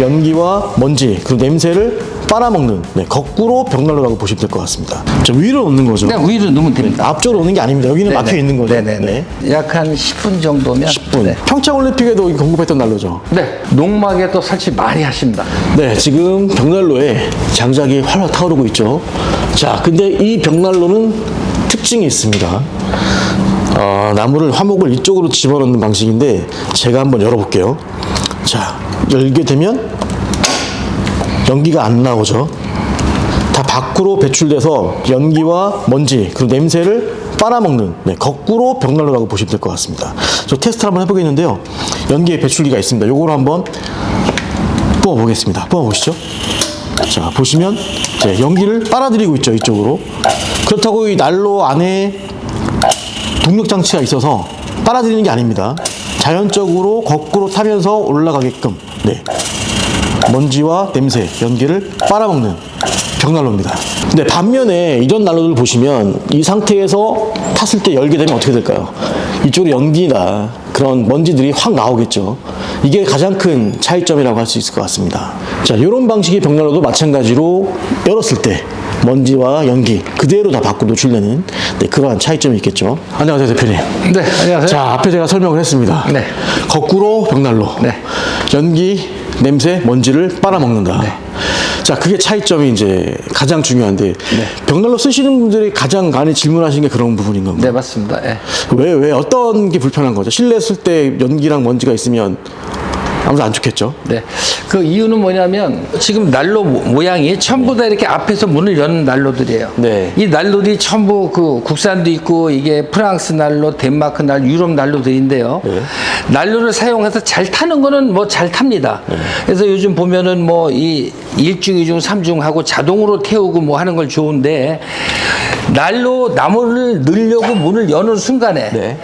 연기와 먼지 그리고 냄새를 빨아먹는 거꾸로 벽난로라고 보시면 될 것 같습니다. 자, 위로 놓는 거죠. 네, 위로 넣으면 됩니다. 앞쪽으로 놓는 게 아닙니다. 여기는 네네. 막혀 있는 거죠. 네네네. 약 한 10분 정도면. 10분. 네. 평창올림픽에도 공급했던 난로죠. 네. 농막에 또 설치 많이 하십니다. 네, 지금 벽난로에 장작이 활활 타오르고 있죠. 자, 근데 이 벽난로는 특징이 있습니다. 나무를 화목을 이쪽으로 집어넣는 방식인데 제가 한번 열어볼게요. 자, 열게 되면 연기가 안 나오죠. 다 밖으로 배출돼서 연기와 먼지 그리고 냄새를 빨아먹는 거꾸로 벽난로라고 보시면 될 것 같습니다. 저 테스트를 한번 해보겠는데요. 연기의 배출기가 있습니다. 요거를 한번 뽑아보겠습니다. 뽑아보시죠. 자, 보시면 이제 연기를 빨아들이고 있죠, 이쪽으로. 그렇다고 이 난로 안에 동력 장치가 있어서 빨아들이는 게 아닙니다. 자연적으로 거꾸로 타면서 올라가게끔 먼지와 냄새, 연기를 빨아먹는 벽난로입니다. 근데 반면에 이런 난로들 보시면 이 상태에서 탔을 때 열게 되면 어떻게 될까요? 이쪽으로 연기나 그런 먼지들이 확 나오겠죠. 이게 가장 큰 차이점이라고 할 수 있을 것 같습니다. 자, 이런 방식의 벽난로도 마찬가지로 열었을 때 먼지와 연기 그대로 다 밖으로 노출되는 그러한 차이점이 있겠죠. 안녕하세요, 대표님. 네, 안녕하세요. 자, 앞에 제가 설명을 했습니다. 네. 거꾸로 벽난로. 네. 연기, 냄새, 먼지를 빨아먹는다. 네. 자, 그게 차이점이 이제 가장 중요한데 벽난로 쓰시는 분들이 가장 많이 질문하시는 게 그런 부분인 건가요? 네, 맞습니다. 네. 왜 어떤 게 불편한 거죠? 실내 쓸 때 연기랑 먼지가 있으면 아무도 안 좋겠죠? 네. 그 이유는 뭐냐면 지금 난로 모양이 전부 다 이렇게 앞에서 문을 여는 난로들이에요. 네. 이 난로들이 전부 그 국산도 있고 이게 프랑스 난로, 덴마크 난로, 유럽 난로들인데요. 난로를 사용해서 잘 타는 거는 뭐 잘 탑니다. 그래서 요즘 보면은 뭐 이 1중, 2중, 3중 하고 자동으로 태우고 뭐 하는 걸 좋은데 난로 나무를 넣으려고 문을 여는 순간에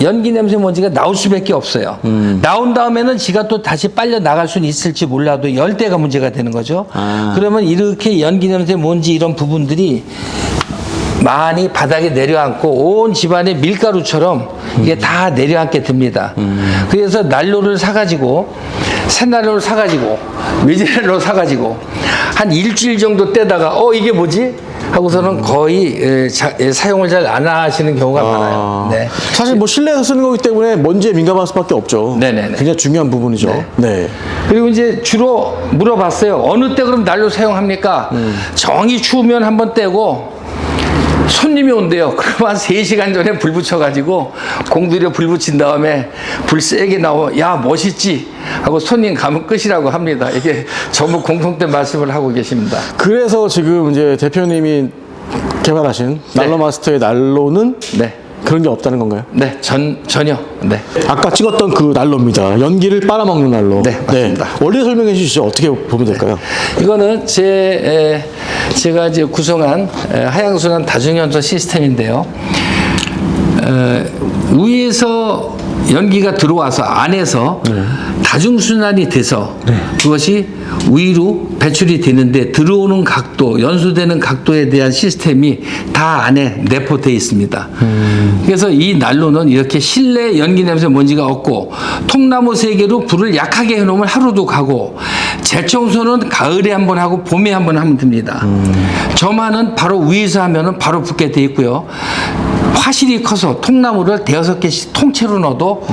연기 냄새 먼지가 나올 수밖에 없어요. 나온 다음에는 지가 또 다시 빨려 나갈 수는 있을지 몰라도 열 때가 문제가 되는 거죠. 그러면 이렇게 연기 냄새 먼지 이런 부분들이 많이 바닥에 내려앉고 온 집안의 밀가루처럼 이게 다 내려앉게 됩니다. 그래서 난로를 사가지고 새난로를 사가지고 외제난로 사가지고 한 일주일 정도 떼다가 이게 뭐지? 하고서는 거의 사용을 잘 안 하시는 경우가 많아요. 네. 사실 뭐 실내에서 쓰는 거기 때문에 먼지에 민감할 수밖에 없죠. 네네네. 굉장히 중요한 부분이죠. 네. 그리고 이제 주로 물어봤어요. 어느 때 그럼 난로 사용합니까? 정이 추우면 한번 떼고 손님이 온대요. 그럼 한 3시간 전에 불 붙여가지고 공들여 불 붙인 다음에 불 세게 나와 야 멋있지 하고 손님 가면 끝이라고 합니다. 이게 전부 공통된 말씀을 하고 계십니다. 그래서 지금 이제 대표님이 개발하신 난로마스터의 난로는 그런 게 없다는 건가요? 네, 전혀. 네. 아까 찍었던 그 난로입니다. 연기를 빨아먹는 난로. 네, 맞습니다. 원리 설명해 주시죠. 어떻게 보면 될까요? 이거는 제가 이제 구성한 하향순환 다중연소 시스템인데요. 위에서 연기가 들어와서 안에서 다중순환이 돼서 그것이 위로 배출이 되는데 들어오는 각도, 연소되는 각도에 대한 시스템이 다 안에 내포되어 있습니다. 그래서 이 난로는 이렇게 실내 연기 냄새 먼지가 없고 통나무 3개로 불을 약하게 해놓으면 하루도 가고 재청소는 가을에 한번 하고 봄에 한번 하면 됩니다. 점화는 바로 위에서 하면은 바로 붙게 돼 있고요. 화실이 커서 통나무를 5개씩 통째로 넣어도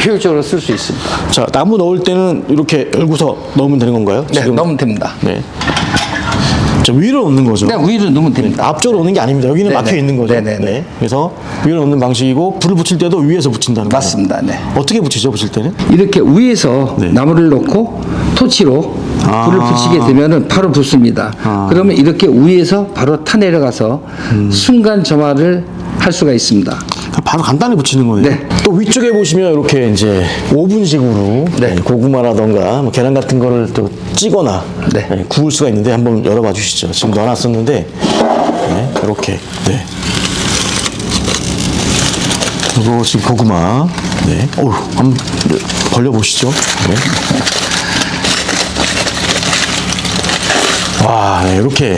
효율적으로 쓸 수 있습니다. 자, 나무 넣을 때는 이렇게 열고서 넣으면 되는 건가요? 네, 넣으면 됩니다. 네. 자, 위로 넣는 거죠. 네, 위로 넣으면 됩니다. 앞쪽으로 넣는 게 아닙니다. 여기는 막혀 있는 거죠. 네네. 그래서 위로 넣는 방식이고 불을 붙일 때도 위에서 붙인다는 거예요. 맞습니다. 네. 어떻게 붙이죠? 붙일 때는? 이렇게 위에서 나무를 놓고 토치로 불을 붙이게 되면은 바로 붙습니다. 그러면 이렇게 위에서 바로 타 내려가서 순간 점화를 할 수가 있습니다. 바로 간단히 붙이는 거네요. 네. 또 위쪽에 보시면 이렇게 이제 오븐식으로 고구마라던가 뭐 계란 같은 거를 또 찌거나 구울 수가 있는데 한번 열어봐 주시죠. 지금 넣어놨었는데 이렇게 이거 지금 고구마 한번 벌려보시죠. 와, 이렇게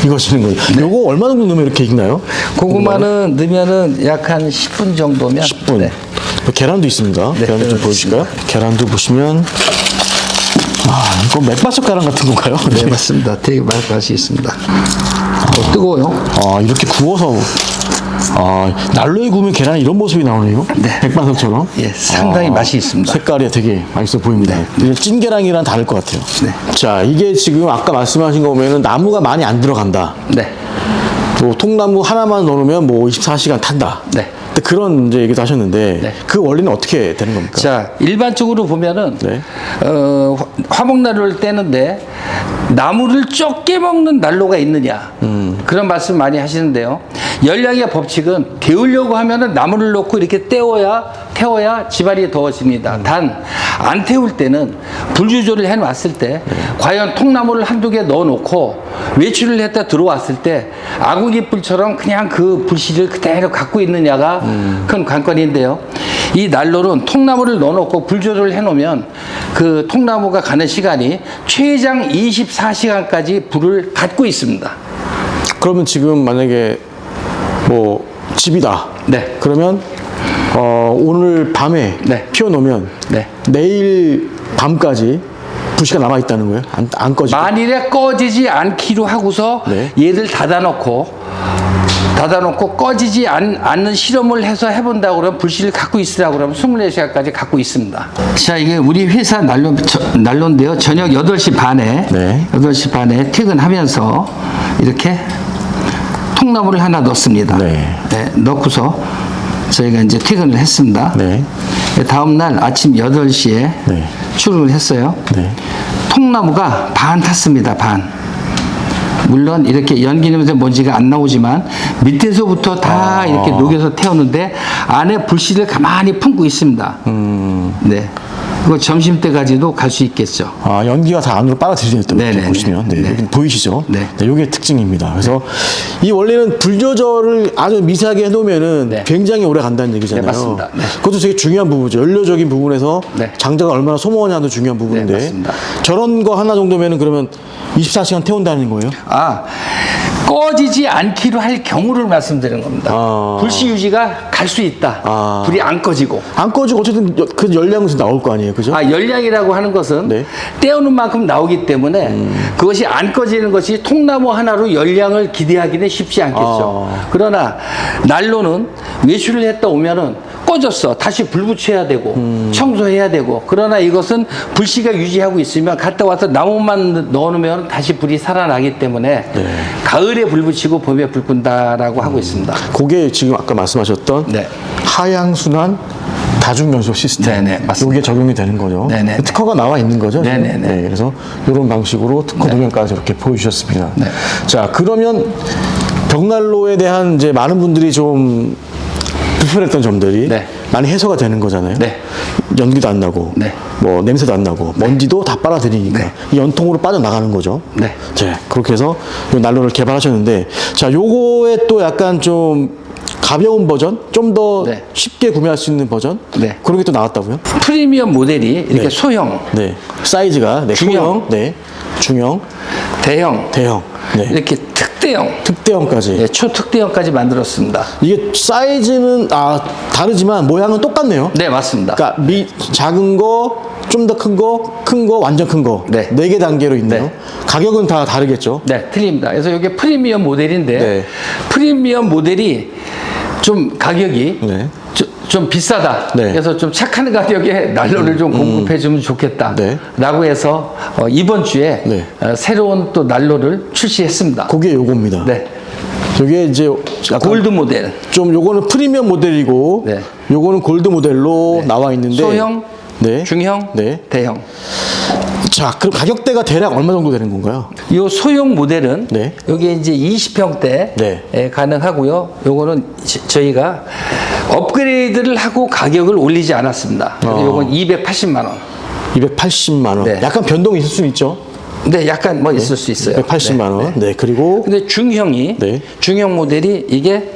익어지는 거예요. 요거 얼마 정도 넣으면 이렇게 익나요? 고구마는 넣으면은 약 한 10분 정도면 10분. 계란도 있습니다. 계란도 좀 보여주실까요? 계란도 보시면 이건 맥반석가랑 같은 건가요? 네, 맞습니다. 되게 맛이 있습니다. 뜨거워요. 이렇게 구워서 난로에 구우면 계란이 이런 모습이 나오네요. 네. 맥반석처럼. 예, 상당히 맛이 있습니다. 색깔이 되게 맛있어 보입니다. 이게 찐계란이랑 다를 것 같아요. 네. 자, 이게 지금 아까 말씀하신 거 보면은 나무가 많이 안 들어간다. 네. 또 통나무 하나만 넣으면 뭐 24시간 탄다. 네. 근데 그런 이제 얘기도 하셨는데 네. 그 원리는 어떻게 되는 겁니까? 자, 일반적으로 보면은 네. 화목난로를 떼는데 나무를 좁게 먹는 난로가 있느냐 그런 말씀 많이 하시는데요. 연량의 법칙은 데우려고 하면은 나무를 놓고 이렇게 태워야 집안이 더워집니다. 단 안 태울 때는 불 조절을 해놨을 때 과연 통나무를 한두 개 넣어놓고 외출을 했다 들어왔을 때 아구깃불처럼 그냥 그 불씨를 그대로 갖고 있느냐가 큰 관건인데요. 이 난로는 통나무를 넣어놓고 불 조절을 해놓으면 그 통나무가 가는 시간이 최장 24시간까지 불을 갖고 있습니다. 그러면 지금 만약에 뭐 집이다. 네. 그러면 오늘 밤에 네. 피워놓으면 네. 내일 밤까지 불씨가 남아 있다는 거예요? 안 꺼지고? 만일에 꺼지지 않기로 하고서 네. 얘들 닫아놓고 꺼지지 않는 실험을 해서 해본다고 그러면 불씨를 갖고 있으라고 그러면 24시간까지 갖고 있습니다. 자, 이게 우리 회사 난로인데요. 저녁 8시 반에 네. 8시 반에 퇴근하면서 이렇게 통나무를 하나 넣습니다. 네. 네, 넣고서 저희가 이제 퇴근을 했습니다. 네. 다음 날 아침 8시에 네. 출근을 했어요. 네. 통나무가 반 탔습니다. 반. 물론 이렇게 연기 내면서 먼지가 안 나오지만 밑에서부터 다 이렇게 녹여서 태우는데 안에 불씨를 가만히 품고 있습니다. 네. 그거 점심 때까지도 갈 수 있겠죠. 연기가 다 안으로 빨아들이겠다. 네네. 보시면. 네. 네. 여기 보이시죠? 네. 네. 이게 특징입니다. 그래서 이 원래는 불 조절을 아주 미세하게 해놓으면은 네. 굉장히 오래 간다는 얘기잖아요. 네, 맞습니다. 네. 그것도 되게 중요한 부분이죠. 연료적인 부분에서 네. 장자가 얼마나 소모하냐도 중요한 부분인데 네, 맞습니다. 저런 거 하나 정도면은 그러면 24시간 태운다는 거예요? 꺼지지 않기로 할 경우를 말씀드리는 겁니다. 불씨 유지가 갈 수 있다. 불이 안 꺼지고. 안 꺼지고 어쨌든 그 열량에서 나올 거 아니에요, 그죠? 열량이라고 하는 것은 네. 떼우는 만큼 나오기 때문에 그것이 안 꺼지는 것이 통나무 하나로 열량을 기대하기는 쉽지 않겠죠. 그러나 난로는 외출을 했다 오면은 꺼졌어. 다시 불 붙여야 되고 청소해야 되고. 그러나 이것은 불씨가 유지하고 있으면 갔다 와서 나무만 넣어놓으면 다시 불이 살아나기 때문에 가을에 불 붙이고 봄에 불 끈다라고 하고 있습니다. 그게 지금 아까 말씀하셨던 네. 하향순환 다중연소 시스템. 네네, 맞습니다. 이게 적용이 되는 거죠. 네네. 특허가 나와 있는 거죠. 지금? 네네네. 네, 그래서 이런 방식으로 특허 도면까지 이렇게 보여주셨습니다. 네. 자, 그러면 벽난로에 대한 이제 많은 분들이 좀 불편했던 점들이 네. 많이 해소가 되는 거잖아요. 네. 연기도 안 나고, 네. 뭐 냄새도 안 나고, 먼지도 다 빨아들이니까 네. 이 연통으로 빠져나가는 거죠. 네. 자, 그렇게 해서 이 난로를 개발하셨는데, 자, 요거에 또 약간 좀 가벼운 버전, 좀 더 네. 쉽게 구매할 수 있는 버전, 네. 그런 게 또 나왔다고요? 프리미엄 모델이 이렇게 네. 소형, 네, 사이즈가 중형. 소형, 네, 중형, 대형, 대형, 네, 이렇게 특대형, 특대형까지. 네, 초특대형까지 만들었습니다. 이게 사이즈는 다르지만 모양은 똑같네요. 네, 맞습니다. 그러니까 작은 거, 좀 더 큰 거, 큰 거, 완전 큰 거. 네. 4개 단계로 있네요. 네. 가격은 다 다르겠죠? 네, 틀립니다. 그래서 이게 프리미엄 모델인데 네. 프리미엄 모델이 좀 가격이 네. 좀 비싸다. 네. 그래서 좀 착한 가격에 난로를 좀 공급해 주면 좋겠다. 네. 라고 해서 이번 주에 네. 새로운 또 난로를 출시했습니다. 그게 요겁니다. 네. 요게 이제 약간 골드 모델. 좀 요거는 프리미엄 모델이고 네. 요거는 골드 모델로 나와 있는데 소형, 네. 중형, 네. 대형. 자, 그럼 가격대가 대략 얼마 정도 되는 건가요? 이 소형 모델은 네. 여기 이제 20평대 네. 가능하고요. 요거는 저희가 업그레이드를 하고 가격을 올리지 않았습니다. 요건 280만 원. 280만 원. 네. 약간 변동이 있을 수는 있죠. 네, 약간 뭐 있을 수 있어요. 180만 원. 네. 그리고 근데 중형이 네. 중형 모델이 이게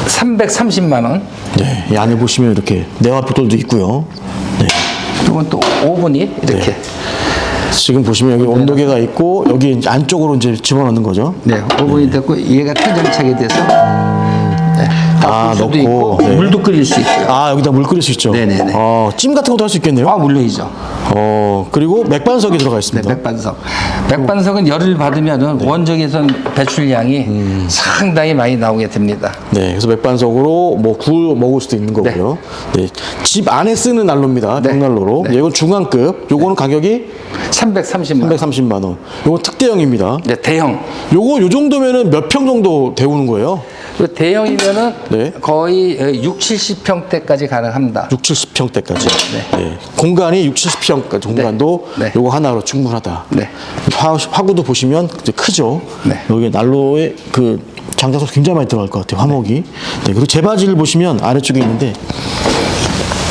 330만 원. 네, 이 안에 보시면 이렇게 내화표들도 있고요. 네. 이건 또 오븐이 이렇게. 네. 지금 보시면 여기 온도계가 있고 여기 이제 안쪽으로 이제 집어넣는 거죠. 네, 오븐이 됐고 얘가 탄장차게 돼서 수도 넣고 있고 네. 물도 끓일 수 있고요. 여기다 물 끓일 수 있죠. 네네네. 찜 같은 것도 할 수 있겠네요. 물론이죠. 그리고 맥반석이 들어가 네, 있습니다. 맥반석. 맥반석은 열을 받으면은 원적에선 배출량이 상당히 많이 나오게 됩니다. 네, 그래서 맥반석으로 뭐 구워 먹을 수도 있는 거고요. 네. 집 안에 쓰는 난로입니다. 네. 벽난로로. 네. 이건 중간급. 요거는 가격이 330만 원. 330만 원. 요건 특대형입니다. 네, 대형. 요거 요 정도면은 몇 평 정도 데우는 거예요? 그 대형이면은 네. 거의 6, 70평대까지 가능합니다. 6, 70평대까지. 네. 공간이 6, 70평까지 공간도 네. 요거 하나로 충분하다. 네. 화구도 보시면 이제 크죠. 네. 여기 난로에 그 장작소 굉장히 많이 들어갈 것 같아요. 화목이. 네. 그리고 제바지를 보시면 아래쪽에 있는데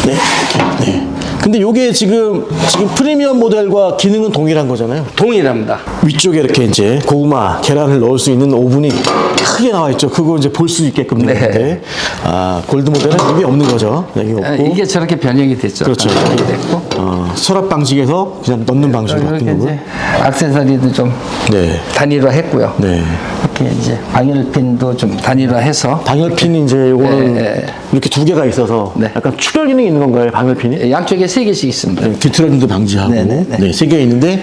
네. 이렇게. 네. 근데 요게 지금 프리미엄 모델과 기능은 동일한 거잖아요. 동일합니다. 위쪽에 이렇게 이제 고구마, 계란을 넣을 수 있는 오븐이 크게 나와 있죠. 그거 이제 볼 수 있게끔 네. 되는데 골드 모델은 이게 없는 거죠. 네, 이게 없고. 이게 저렇게 변형이 됐죠. 그렇죠. 변형이 됐고. 서랍 방식에서 그냥 넣는 방식으로 바뀐 이렇게 거고요. 이제 액세서리도 좀 네. 단일화했고요. 네. 이렇게 이제 방열핀도 좀 단일화해서 방열핀이 이제 요거는 네. 이렇게 두 개가 있어서 네. 약간 출혈 기능이 있는 건가요, 방열핀이? 양쪽에 3개씩 있습니다. 네, 뒤틀어짐도 방지하고 네, 네, 네. 네, 3개 있는데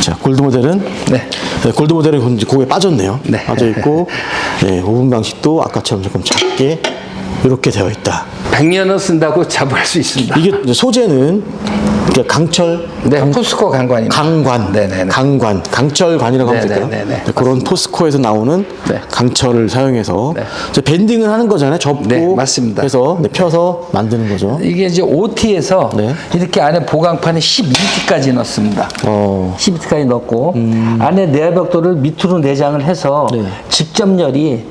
자 골드 모델은 네. 골드 모델은 이제 고에 빠졌네요. 네. 빠져 있고 네, 오븐 방식도 아까처럼 조금 작게 이렇게 되어 있다. 100년을 쓴다고 자부할 수 있습니다. 이게 이제 소재는 이렇게 강철 네, 포스코 강관입니다. 강관, 네네네. 강관, 강철관이라고 하면 될까요? 네네네네. 네, 그런 포스코에서 나오는 네. 강철을 사용해서 네. 이제 밴딩을 하는 거잖아요. 접고 네, 맞습니다. 해서 펴서 만드는 거죠. 이게 이제 OT에서 네. 이렇게 안에 보강판에 12T까지 넣습니다. 12T까지 넣고 안에 내벽돌을 밑으로 내장을 해서 네. 직접열이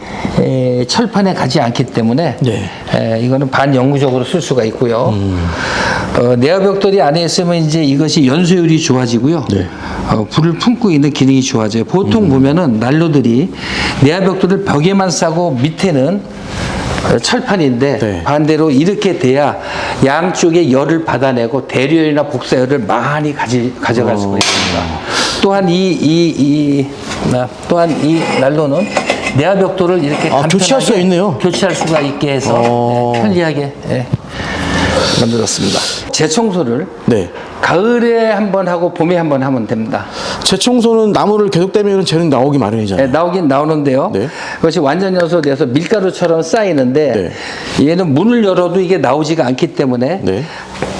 철판에 가지 않기 때문에 네. 이거는 반영구적으로 쓸 수가 있고요. 내벽돌이 안에 있으면 이제 이것이 연소율이 좋아지고요. 네. 불을 품고 있는 기능이 좋아져요. 보통 보면은 난로들이 내벽돌을 벽에만 싸고 밑에는 철판인데 네. 반대로 이렇게 돼야 양쪽에 열을 받아내고 대류열이나 복사열을 많이 가져갈 수가 있습니다. 또한 또한 이 난로는 내화벽돌을 이렇게 교체할 수가 있네요. 교체할 수가 있게 해서 편리하게 만들었습니다. 재청소를 네. 가을에 한번 하고 봄에 한번 하면 됩니다. 재청소는 나무를 계속 떼면 쟤는 나오기 마련이잖아요. 나오긴 나오는데요. 네. 그것이 완전 연소돼서 밀가루처럼 쌓이는데 얘는 문을 열어도 이게 나오지가 않기 때문에 네.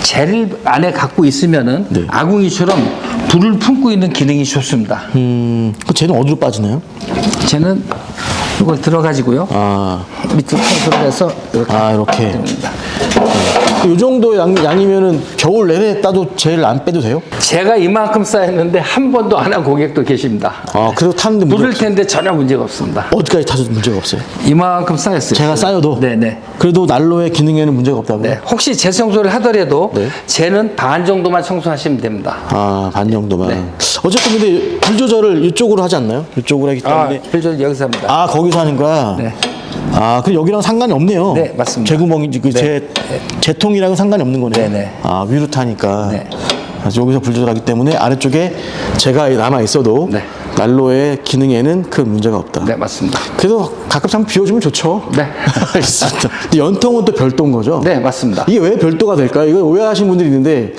젤을 안에 갖고 있으면은 네. 아궁이처럼 불을 품고 있는 기능이 좋습니다. 그럼 쟤는 어디로 빠지나요? 쟤는 이걸 들어가지고요. 밑으로 청소를 해서 이렇게. 됩니다. 이 정도 양이면은 겨울 내내 따도 젤 안 빼도 돼요? 제가 이만큼 쌓였는데 한 번도 안 한 고객도 계십니다. 그래도 타는데 부를 텐데 전혀 문제가 없습니다. 어디까지 타도 문제가 없어요? 이만큼 쌓였어요. 제가 쌓여도? 네네. 그래도 난로의 기능에는 문제가 없다고요? 네. 혹시 재청소를 하더라도 네. 쟤는 반 정도만 청소하시면 됩니다. 반 정도만. 네. 어쨌든 근데 불 조절을 이쪽으로 하지 않나요? 이쪽으로 하기 때문에. 필조를 여기서 합니다. 거기서 하는 거야? 네. 그럼 여기랑 상관이 없네요. 네, 맞습니다. 재구멍이지, 재통이랑은 상관이 없는 거네요. 네네. 위로 타니까. 네. 그래서 여기서 불 조절하기 때문에 아래쪽에 제가 남아 있어도 네. 난로의 기능에는 큰 문제가 없다. 네, 맞습니다. 그래서 가끔 한번 비워주면 좋죠. 네. 있습니다. 근데 연통은 또 별도인 거죠? 네, 맞습니다. 이게 왜 별도가 될까요? 이거 오해하시는 분들이 있는데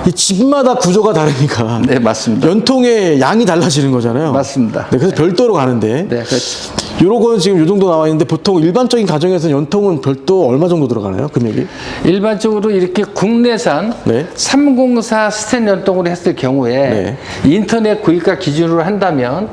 이 집마다 구조가 다르니까 네, 맞습니다. 연통의 양이 달라지는 거잖아요. 맞습니다. 네, 그래서 별도로 가는데 네, 그렇죠. 요런 거는 지금 요 정도 나와 있는데 보통 일반적인 가정에서 연통은 별도 얼마 정도 들어가나요? 금액이? 일반적으로 이렇게 국내산 네. 304 스텐 연동으로 했을 경우에 네. 인터넷 구입가 기준으로 한다면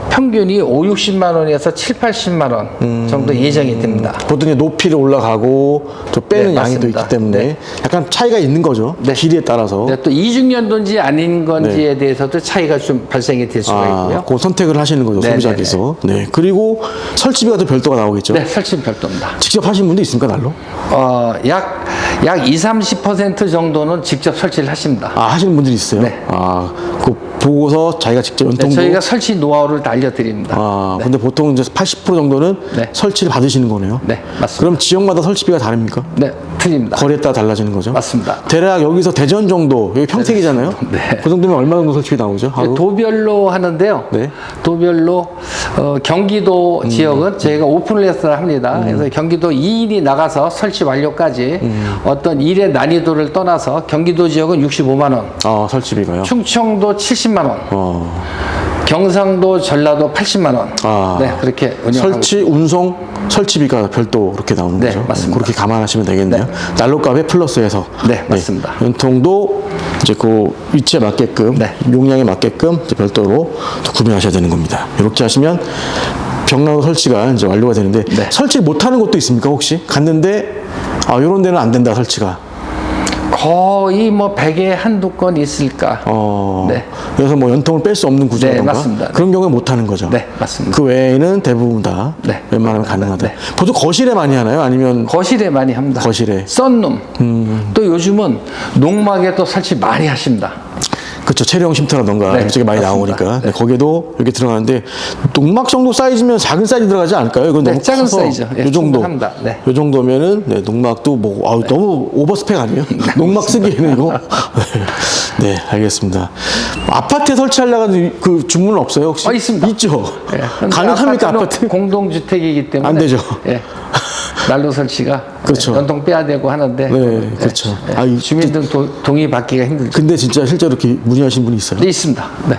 평균이 5, 60만 원에서 7, 80만 원 정도 예정이 됩니다. 보통 이제 높이를 올라가고 또 빼는 네, 양이 또 맞습니다. 있기 때문에 네. 약간 차이가 있는 거죠. 네. 길이에 따라서. 또 이중연도인지 아닌 건지에 대해서도 차이가 좀 발생이 될 수가 있고요. 그 선택을 하시는 거죠. 네, 소비자께서. 네. 그리고 설치비가 또 별도가 나오겠죠. 네, 설치는 별도입니다. 직접 하신 분도 있습니까, 난로? 약 20, 30% 정도는 직접 설치를 하십니다. 하시는 분들이 있어요? 네. 그 보고서 자기가 직접 연통도. 저희가 설치 노하우를 다 알려드립니다. 근데 보통 이제 80% 정도는 네. 설치를 받으시는 거네요. 네, 맞습니다. 그럼 지역마다 설치비가 다릅니까? 네, 틀립니다. 거리에 따라 달라지는 거죠? 맞습니다. 대략 여기서 대전 정도, 여기 평택이잖아요? 네. 그 정도면 얼마 정도 설치비 나오죠? 하루? 도별로 하는데요. 네. 도별로 경기도 지역은 저희가 오픈을 해서 합니다. 그래서 경기도 2인이 나가서 설치 완료까지 어떤 일의 난이도를 떠나서 경기도 지역은 65만 원, 설치비가요? 충청도 70만 원, 경상도 전라도 80만 원. 네, 그렇게 운영하고 설치, 운송, 설치비가 별도 그렇게 나오는 네, 거죠? 맞습니다. 그렇게 감안하시면 되겠네요. 난로값에 플러스해서. 네, 맞습니다. 연통도 이제 그 위치에 맞게끔, 네. 용량에 맞게끔 이제 별도로 또 구매하셔야 되는 겁니다. 이렇게 하시면 벽난로 설치가 이제 완료가 되는데 네. 설치 못하는 곳도 있습니까 혹시? 갔는데 이런 데는 안 된다 설치가. 거의 뭐 100에 한두 건 있을까. 네. 그래서 뭐 연통을 뺄 수 없는 구조라던가 네, 맞습니다. 그런 경우에 못 하는 거죠. 네, 맞습니다. 그 외에는 대부분 다 네. 웬만하면 가능하다. 네. 보통 거실에 많이 하나요? 아니면 거실에 많이 합니다. 거실에. 썬룸. 또 요즘은 농막에 또 설치 많이 하십니다. 그렇죠. 체리형 쉼터라던가 네, 이쪽에 많이 맞습니다. 나오니까 네. 거기에도 이렇게 들어가는데 농막 정도 사이즈면 작은 사이즈 들어가지 않을까요? 이건 네, 너무 작은 커서 사이즈. 예, 요 정도. 충분합니다. 네. 요 정도면은 농막도 뭐 너무 오버스펙 아니에요? 농막 쓰기에는 이거. 네, 알겠습니다. 아파트에 설치하려고 하는 그 주문은 없어요 혹시? 있습니다. 있죠. 예, 근데 가능합니까 아파트는 아파트? 공동주택이기 때문에 안 되죠. 예. 난로 설치가 그렇죠. 연통 빼야 되고 하는데 네, 그렇죠. 주민들 동의 받기가 힘들죠. 근데 진짜 실제로 이렇게 문의하신 분이 있어요? 네, 있습니다. 네.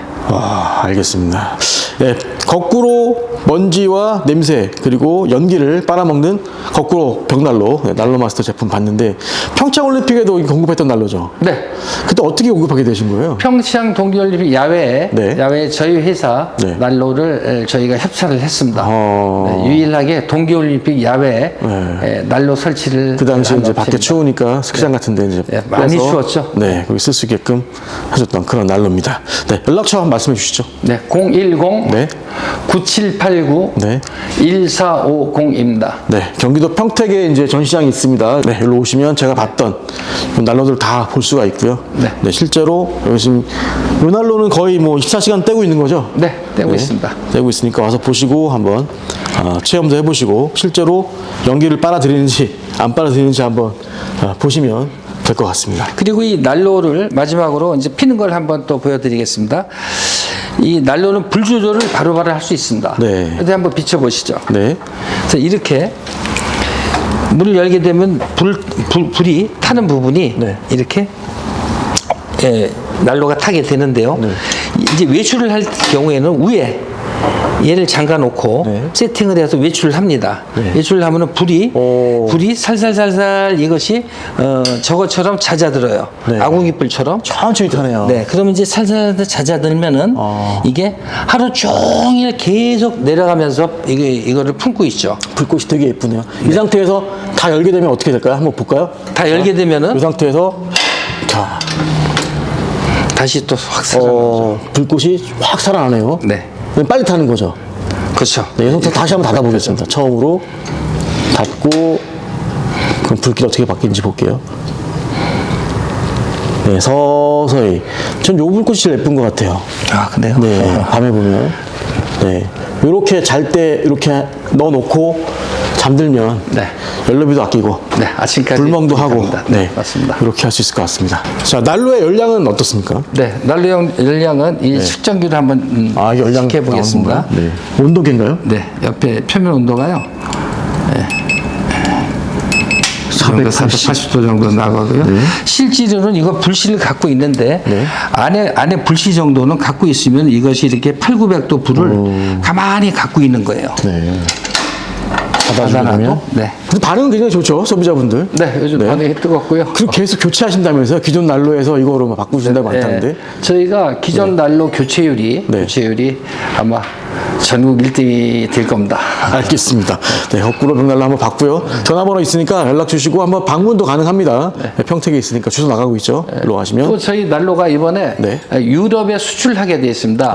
알겠습니다. 네, 거꾸로 먼지와 냄새 그리고 연기를 빨아먹는 거꾸로 벽난로 난로 마스터 제품 봤는데 평창올림픽에도 공급했던 난로죠. 네. 그때 어떻게 공급하게 되신 거예요? 평창 동계올림픽 야외에 네. 야외에 저희 회사 네. 난로를 저희가 협찬을 했습니다. 네, 유일하게 동계올림픽 야외에 난로 설치를 그 당시에 한 이제 밖에 업체입니다. 추우니까 스키장 같은데 이제 네, 많이 빼서 추웠죠. 네, 거기 쓸 수 있게끔 해줬던 그런 난로입니다. 네, 연락처 한번 말씀해 주시죠. 네, 010 네. 9789 네. 1450입니다. 네, 경기도 평택에 이제 전시장이 있습니다. 네, 여기로 오시면 제가 봤던 난로들 다 볼 수가 있고요. 네. 실제로 여기 지금 이 난로는 거의 뭐 24시간 떼고 있는 거죠? 네, 떼고 있습니다. 떼고 있으니까 와서 보시고 한번 체험도 해보시고 실제로 연기를 빨아들이는지 안 빨아들이는지 한번 보시면 될 것 같습니다. 그리고 이 난로를 마지막으로 이제 피는 걸 한번 또 보여드리겠습니다. 이 난로는 불 조절을 바로바로 할 수 있습니다. 네. 어디 한번 비춰보시죠. 네. 그래서 이렇게 문을 열게 되면 불이 타는 부분이 네. 이렇게 난로가 타게 되는데요. 네. 이제 외출을 할 경우에는 위에 얘를 잠가 놓고 네. 세팅을 해서 외출을 합니다. 외출을 하면은 불이 살살살살 이것이 저것처럼 잦아들어요. 네. 아궁이불처럼. 천천히 타네요. 네, 그러면 이제 살살 잦아들면은 이게 하루 종일 계속 내려가면서 이거를 품고 있죠. 불꽃이 되게 예쁘네요. 이 상태에서 다 열게 되면 어떻게 될까요? 한번 볼까요? 다 열게 되면은 이 상태에서 자, 다시 또 확 살아나죠. 불꽃이 확 살아나네요. 네, 빨리 타는 거죠. 그렇죠. 네, 이 상태 다시 한번 닫아보겠습니다. 처음으로 닫고 그럼 불길이 어떻게 바뀌는지 볼게요. 네, 서서히. 전 요 불꽃이 제일 예쁜 것 같아요. 아, 근데요? 네, 밤에 보면. 네, 이렇게 잘 때 이렇게 넣어놓고 잠들면 네. 연료비도 아끼고 네, 아침까지 불멍도 하고 합니다. 네, 맞습니다. 이렇게 할 수 있을 것 같습니다. 자, 난로의 열량은 어떻습니까? 네, 난로용 열량은 이 측정기를 한번 아, 열량 해 보겠습니다. 나오는 건가요? 네. 온도계인가요? 네, 옆에 표면 온도가요. 네. 480도 정도 나가고요. 실제로는 이거 불씨를 갖고 있는데 안에 불씨 정도는 갖고 있으면 이것이 이렇게 8,900도 불을 가만히 갖고 있는 거예요. 네. 닫아놔도. 네. 근데 반응은 굉장히 좋죠, 소비자분들. 네, 요즘 반응이 뜨겁고요. 그리고 계속 교체하신다면서요? 기존 난로에서 이거로 막 바꾸신다고 많다는데. 저희가 기존 난로 교체율이 아마 전국 1등이 될 겁니다. 알겠습니다. 네, 거꾸로 벽난로 한번 봤고요. 전화번호 있으니까 연락 주시고 한번 방문도 가능합니다. 네, 평택에 있으니까 주소 나가고 있죠. 일로 가시면. 또 저희 난로가 이번에 네. 유럽에 수출하게 되어 있습니다.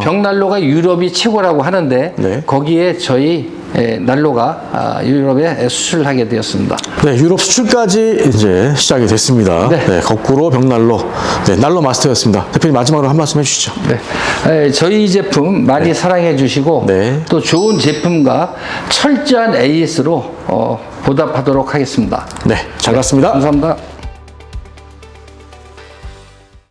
벽난로가 유럽이 최고라고 하는데 네. 거기에 저희 난로가 유럽에 수출하게 되었습니다. 네, 유럽 수출까지 이제 시작이 됐습니다. 네. 네, 거꾸로 벽난로, 네, 난로 마스터였습니다. 대표님 마지막으로 한 말씀 해주시죠. 네, 저희 제품 많이 사랑해 주시고 네. 또 좋은 제품과 철저한 AS로 보답하도록 하겠습니다. 네, 잘 봤습니다. 감사합니다.